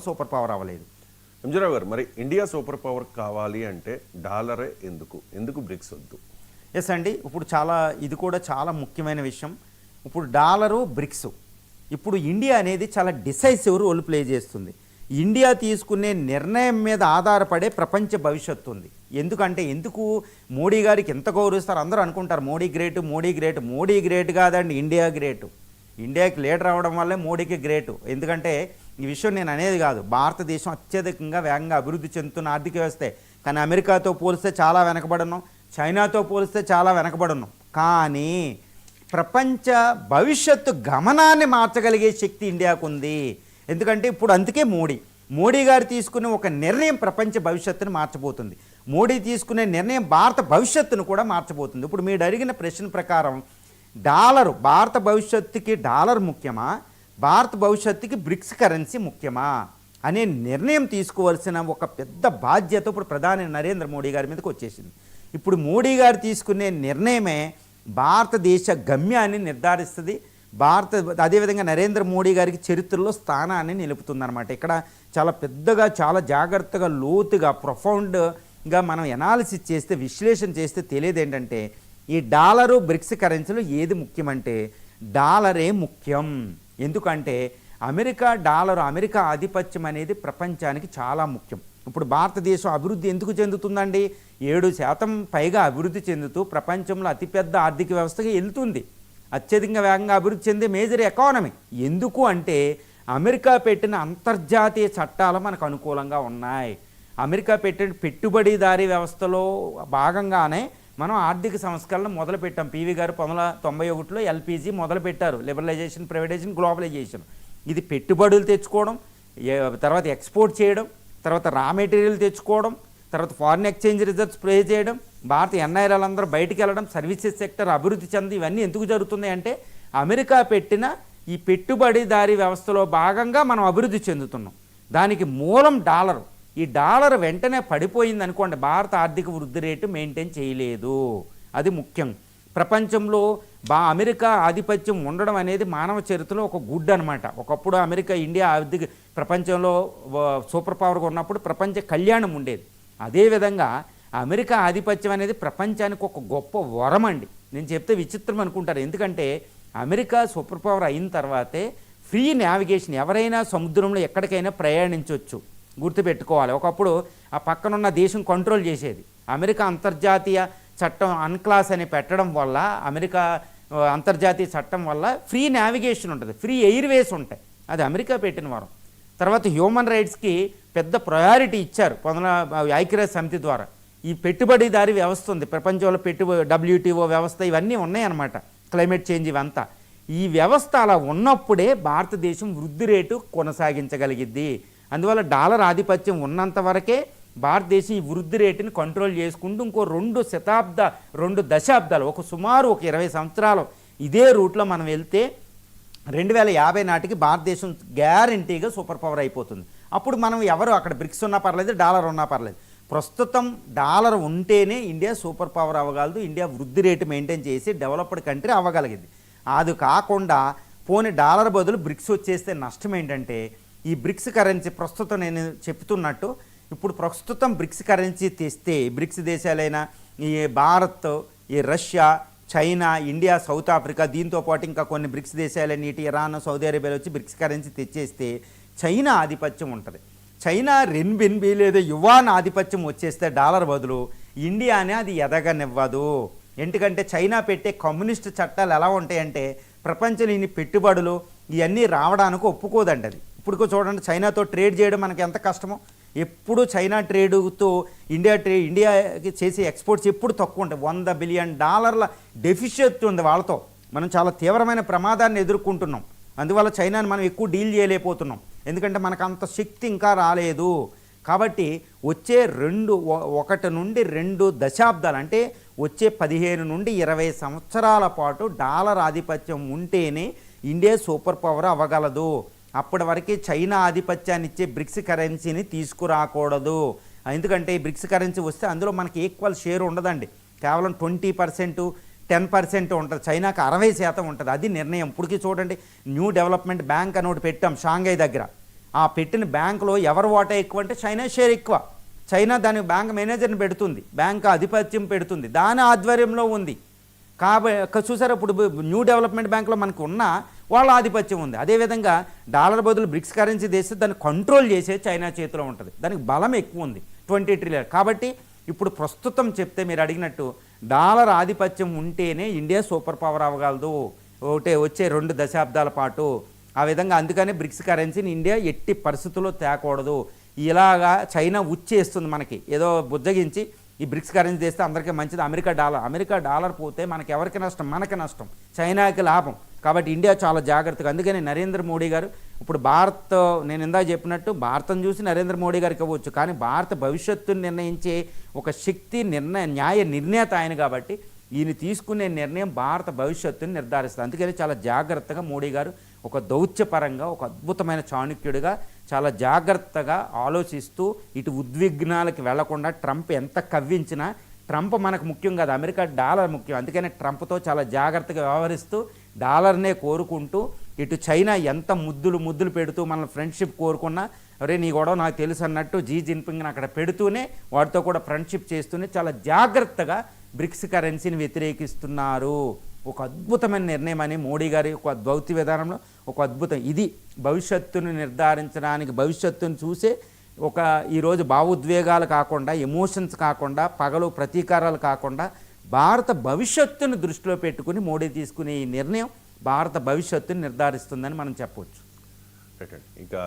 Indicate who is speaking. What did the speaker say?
Speaker 1: Super power అవ్వలేదు.
Speaker 2: ఎంజీరావు గారు, మరి ఇండియా సూపర్ పవర్ కావాలి అంటే డాలరే ఎందుకు బ్రిక్స్ వద్దు?
Speaker 1: ఎస్ అండి, ఇప్పుడు ఇది కూడా చాలా ముఖ్యమైన విషయం. ఇప్పుడు డాలరు బ్రిక్స్ ఇప్పుడు ఇండియా అనేది చాలా డిసైసివ్ రోల్ ప్లే చేస్తుంది. ఇండియా తీసుకునే నిర్ణయం మీద ఆధారపడే ప్రపంచ భవిష్యత్తు ఉంది. ఎందుకు మోడీ గారికి ఎంత గౌరవిస్తారు? అందరూ అనుకుంటారు మోడీ గ్రేటు. మోడీ గ్రేట్ కాదండి, ఇండియా గ్రేటు. ఇండియాకి లీడర్ అవ్వడం వల్లే మోడీకి గ్రేటు. ఎందుకంటే ఈ విషయం నేను అనేది కాదు, భారతదేశం అత్యధికంగా వేగంగా అభివృద్ధి చెందుతున్న ఆర్థిక వ్యవస్థే. కానీ అమెరికాతో పోలిస్తే చాలా వెనకబడున్నాం, చైనాతో పోలిస్తే చాలా వెనకబడున్నాం. కానీ ప్రపంచ భవిష్యత్తు గమనాన్ని మార్చగలిగే శక్తి ఇండియాకు ఉంది. ఎందుకంటే ఇప్పుడు అందుకే మోడీ గారు తీసుకునే ఒక నిర్ణయం ప్రపంచ భవిష్యత్తును మార్చబోతుంది. మోడీ తీసుకునే నిర్ణయం భారత భవిష్యత్తును కూడా మార్చబోతుంది. ఇప్పుడు మీరు అడిగిన ప్రశ్న ప్రకారం భారత భవిష్యత్తుకి డాలర్ ముఖ్యమా, భారత భవిష్యత్తుకి బ్రిక్స్ కరెన్సీ ముఖ్యమా అనే నిర్ణయం తీసుకోవాల్సిన ఒక పెద్ద బాధ్యత ఇప్పుడు ప్రధాని నరేంద్ర మోడీ గారి మీదకి వచ్చేసింది. ఇప్పుడు మోడీ గారు తీసుకునే నిర్ణయమే భారతదేశ గమ్యాన్ని నిర్ధారిస్తుంది. అదేవిధంగా నరేంద్ర మోడీ గారికి చరిత్రలో స్థానాన్ని నిలుపుతుందన్నమాట. ఇక్కడ చాలా పెద్దగా, చాలా జాగ్రత్తగా, లోతుగా, ప్రొఫౌండ్గా మనం ఎనాలిసిస్ చేస్తే, విశ్లేషణ చేస్తే తెలియదు ఏంటంటే ఈ డాలరు బ్రిక్స్ కరెన్సీలో ఏది ముఖ్యమంటే డాలరే ముఖ్యం. ఎందుకంటే అమెరికా ఆధిపత్యం అనేది ప్రపంచానికి చాలా ముఖ్యం. ఇప్పుడు భారతదేశం అభివృద్ధి ఎందుకు చెందుతుందండి? 7% పైగా అభివృద్ధి చెందుతూ ప్రపంచంలో అతిపెద్ద ఆర్థిక వ్యవస్థగా వెళ్తుంది. అత్యధికంగా వేగంగా అభివృద్ధి చెందే మేజర్ ఎకానమీ. ఎందుకు అంటే అమెరికా పెట్టిన అంతర్జాతీయ చట్టాలు మనకు అనుకూలంగా ఉన్నాయి. అమెరికా పెట్టిన పెట్టుబడిదారీ వ్యవస్థలో భాగంగానే మనం ఆర్థిక సంస్కరణలు మొదలుపెట్టాం. పివి గారు 1991లో ఎల్పిజి మొదలుపెట్టారు. Liberalisation, privatisation, globalisation. ఇది పెట్టుబడులు తెచ్చుకోవడం, తర్వాత ఎక్స్పోర్ట్ చేయడం, తర్వాత రా మెటీరియల్ తెచ్చుకోవడం, తర్వాత ఫారిన్ ఎక్స్చేంజ్ రిజర్వ్స్ పే చేయడం, భారత ఎన్ఐఆర్లందరూ బయటికి వెళ్ళడం, సర్వీసెస్ సెక్టర్ అభివృద్ధి చెంది ఇవన్నీ ఎందుకు జరుగుతున్నాయి అంటే అమెరికా పెట్టిన ఈ పెట్టుబడిదారీ వ్యవస్థలో భాగంగా మనం అభివృద్ధి చెందుతున్నాం. దానికి మూలం డాలరు. ఈ డాలర్ వెంటనే పడిపోయింది అనుకోండి, భారత ఆర్థిక వృద్ధి రేటు మెయింటైన్ చేయలేదు. అది ముఖ్యం. ప్రపంచంలో అమెరికా ఆధిపత్యం ఉండడం అనేది మానవ చరిత్రలో ఒక గుడ్ అనమాట. ఒకప్పుడు ఇండియా ఆర్థిక ప్రపంచంలో సూపర్ పవర్గా ఉన్నప్పుడు ప్రపంచ కళ్యాణం ఉండేది. అదేవిధంగా అమెరికా ఆధిపత్యం అనేది ప్రపంచానికి ఒక గొప్ప వరం అండి. నేను చెప్తే విచిత్రం అనుకుంటారు, ఎందుకంటే అమెరికా సూపర్ పవర్ అయిన తర్వాతే ఫ్రీ నావిగేషన్, ఎవరైనా సముద్రంలో ఎక్కడికైనా ప్రయాణించవచ్చు. గుర్తుపెట్టుకోవాలి, ఒకప్పుడు ఆ పక్కనున్న దేశం కంట్రోల్ చేసేది. అమెరికా అంతర్జాతీయ చట్టం అన్క్లాస్ అని పెట్టడం వల్ల, అమెరికా అంతర్జాతీయ చట్టం వల్ల ఫ్రీ నావిగేషన్ ఉంటుంది, ఫ్రీ ఎయిర్వేస్ ఉంటాయి. అది అమెరికా పెట్టిన వరం. తర్వాత హ్యూమన్ రైట్స్కి పెద్ద ప్రయారిటీ ఇచ్చారు ఐక్యరాజ్య సమితి ద్వారా. ఈ పెట్టుబడిదారీ వ్యవస్థ ఉంది ప్రపంచంలో, WTO వ్యవస్థ, ఇవన్నీ ఉన్నాయన్నమాట. క్లైమేట్ చేంజ్ ఇవంతా. ఈ వ్యవస్థ అలా ఉన్నప్పుడే భారతదేశం వృద్ధి రేటు కొనసాగించగలిగిద్ది. అందువల్ల డాలర్ ఆధిపత్యం ఉన్నంత వరకే భారతదేశం ఈ వృద్ధి రేటుని కంట్రోల్ చేసుకుంటూ ఇంకో 2 దశాబ్దాలు, సుమారు 20 సంవత్సరాలు ఇదే రూట్లో మనం వెళ్తే 2050 నాటికి భారతదేశం గ్యారంటీగా సూపర్ పవర్ అయిపోతుంది. అప్పుడు మనం ఎవరు అక్కడ బ్రిక్స్ ఉన్నా పర్లేదు, డాలర్ ఉన్నా పర్లేదు. ప్రస్తుతం డాలర్ ఉంటేనే ఇండియా సూపర్ పవర్ అవ్వగలదు. ఇండియా వృద్ధి రేటు మెయింటైన్ చేసి డెవలప్డ్ కంట్రీ అవ్వగలిగింది. అది కాకుండా పోనీ డాలర్ బదులు బ్రిక్స్ వచ్చేస్తే నష్టం ఏంటంటే ఈ బ్రిక్స్ కరెన్సీ ప్రస్తుతం నేను చెప్తున్నట్టు ఇప్పుడు ప్రస్తుతం బ్రిక్స్ కరెన్సీ తెస్తే బ్రిక్స్ దేశాలైన ఈ భారత్, ఈ Russia, China, India, south Africa, దీంతో పాటు ఇంకా కొన్ని బ్రిక్స్ దేశాలన్నీ ఇరాన్, సౌదీ అరేబియాలో వచ్చి బ్రిక్స్ కరెన్సీ తెచ్చేస్తే చైనా ఆధిపత్యం ఉంటుంది. చైనా రెన్బిన్బి లేదా యువాన్ ఆధిపత్యం వచ్చేస్తే డాలర్ బదులు ఇండియానే అది ఎదగనివ్వదు. ఎందుకంటే చైనా పెట్టే కమ్యూనిస్ట్ చట్టాలు ఎలా ఉంటాయంటే ప్రపంచంలో ఇన్ని పెట్టుబడులు ఇవన్నీ రావడానికి ఒప్పుకోదండి. అది ఇప్పుడు చూడండి, చైనాతో ట్రేడ్ చేయడం మనకి ఎంత కష్టమో. ఎప్పుడు చైనా ట్రేడ్తో ఇండియాకి చేసే ఎక్స్పోర్ట్స్ ఎప్పుడు తక్కువ ఉంటాయి. $100 బిలియన్ డెఫిషియట్ ఉంది వాళ్ళతో. మనం చాలా తీవ్రమైన ప్రమాదాన్ని ఎదుర్కొంటున్నాం. అందువల్ల చైనాని మనం ఎక్కువ డీల్ చేయలేకపోతున్నాం, ఎందుకంటే మనకు అంత శక్తి ఇంకా రాలేదు. కాబట్టి వచ్చే 1 నుండి 2 దశాబ్దాలు, అంటే వచ్చే 15 నుండి 20 సంవత్సరాల పాటు డాలర్ ఆధిపత్యం ఉంటేనే ఇండియా సూపర్ పవర్ అవ్వగలదు. అప్పటి వరకు చైనా ఆధిపత్యాన్ని ఇచ్చే బ్రిక్స్ కరెన్సీని తీసుకురాకూడదు. ఎందుకంటే ఈ బ్రిక్స్ కరెన్సీ వస్తే అందులో మనకి ఈక్వల్ షేర్ ఉండదండి. కేవలం 20%, 10% ఉంటుంది, చైనాకి 60% ఉంటుంది. అది నిర్ణయం. ఇప్పటికీ చూడండి, న్యూ డెవలప్మెంట్ బ్యాంక్ అని ఒకటి పెట్టాం షాంఘై దగ్గర. ఆ పెట్టిన బ్యాంకులో ఎవరు వాటా ఎక్కువ అంటే చైనా షేర్ ఎక్కువ. చైనా దాని బ్యాంక్ మేనేజర్ని పెడుతుంది, బ్యాంక్ ఆధిపత్యం పెడుతుంది, దాని ఆధ్వర్యంలో ఉంది. చూసారా ఇప్పుడు న్యూ డెవలప్మెంట్ బ్యాంక్లో మనకు ఉన్న వాళ్ళ ఆధిపత్యం ఉంది. అదేవిధంగా డాలర్ బదులు బ్రిక్స్ కరెన్సీ తెస్తే దాన్ని కంట్రోల్ చేసే చైనా చేతిలో ఉంటుంది, దానికి బలం ఎక్కువ ఉంది 20 ట్రిలియన్. కాబట్టి ఇప్పుడు ప్రస్తుతం చెప్తే మీరు అడిగినట్టు డాలర్ ఆధిపత్యం ఉంటేనే ఇండియా సూపర్ పవర్ అవ్వగలదు వచ్చే 2 దశాబ్దాల పాటు. ఆ విధంగా అందుకనే బ్రిక్స్ కరెన్సీని ఇండియా ఎట్టి పరిస్థితుల్లో తేకూడదు. ఇలాగా చైనా ఉచ్చేస్తుంది మనకి, ఏదో బుజ్జగించి ఈ బ్రిక్స్ కరెన్సీ చేస్తే అందరికీ మంచిది. అమెరికా డాలర్ పోతే మనకి ఎవరికి నష్టం? మనకి నష్టం, చైనాకి లాభం. కాబట్టి ఇండియా చాలా జాగ్రత్తగా. అందుకని నరేంద్ర మోడీ గారు ఇప్పుడు భారత్, నేను ఇందాక చెప్పినట్టు భారతం చూసి నరేంద్ర మోడీ గారికి ఇవ్వచ్చు, కానీ భారత భవిష్యత్తును నిర్ణయించే ఒక శక్తి న్యాయ నిర్ణేత ఆయన. కాబట్టి ఈయన తీసుకునే నిర్ణయం భారత భవిష్యత్తుని నిర్ధారిస్తుంది. అందుకని చాలా జాగ్రత్తగా మోడీ గారు ఒక దౌత్యపరంగా ఒక అద్భుతమైన చాణక్యుడిగా చాలా జాగ్రత్తగా ఆలోచిస్తూ ఇటు ఉద్విగ్నాలకి వెళ్లకుండా, ట్రంప్ ఎంత కవ్వించినా ట్రంప్ మనకు ముఖ్యం కాదు, అమెరికా డాలర్ ముఖ్యం. అందుకని ట్రంప్తో చాలా జాగ్రత్తగా వ్యవహరిస్తూ డాలర్నే కోరుకుంటూ, ఇటు చైనా ఎంత ముద్దులు పెడుతూ మన ఫ్రెండ్షిప్ కోరుకున్నా, అరే నీ గొడవ నాకు తెలుసు అన్నట్టు జీ జిన్పింగ్ని అక్కడ పెడుతూనే వాటితో కూడా ఫ్రెండ్షిప్ చేస్తూనే చాలా జాగ్రత్తగా బ్రిక్స్ కరెన్సీని వ్యతిరేకిస్తున్నారు. ఒక అద్భుతమైన నిర్ణయం అని మోడీ గారి ఒక దౌత్య విధానంలో ఒక అద్భుతం. ఇది భవిష్యత్తును నిర్ధారించడానికి, భవిష్యత్తును చూసే ఒక ఈరోజు భావోద్వేగాలు కాకుండా, ఎమోషన్స్ కాకుండా, పగలు ప్రతీకారాలు కాకుండా భారత భవిష్యత్తును దృష్టిలో పెట్టుకుని మోడీ తీసుకునే ఈ నిర్ణయం భారత భవిష్యత్తును నిర్ధారిస్తుందని మనం చెప్పవచ్చు.
Speaker 2: రైట్ అండి. ఇంకా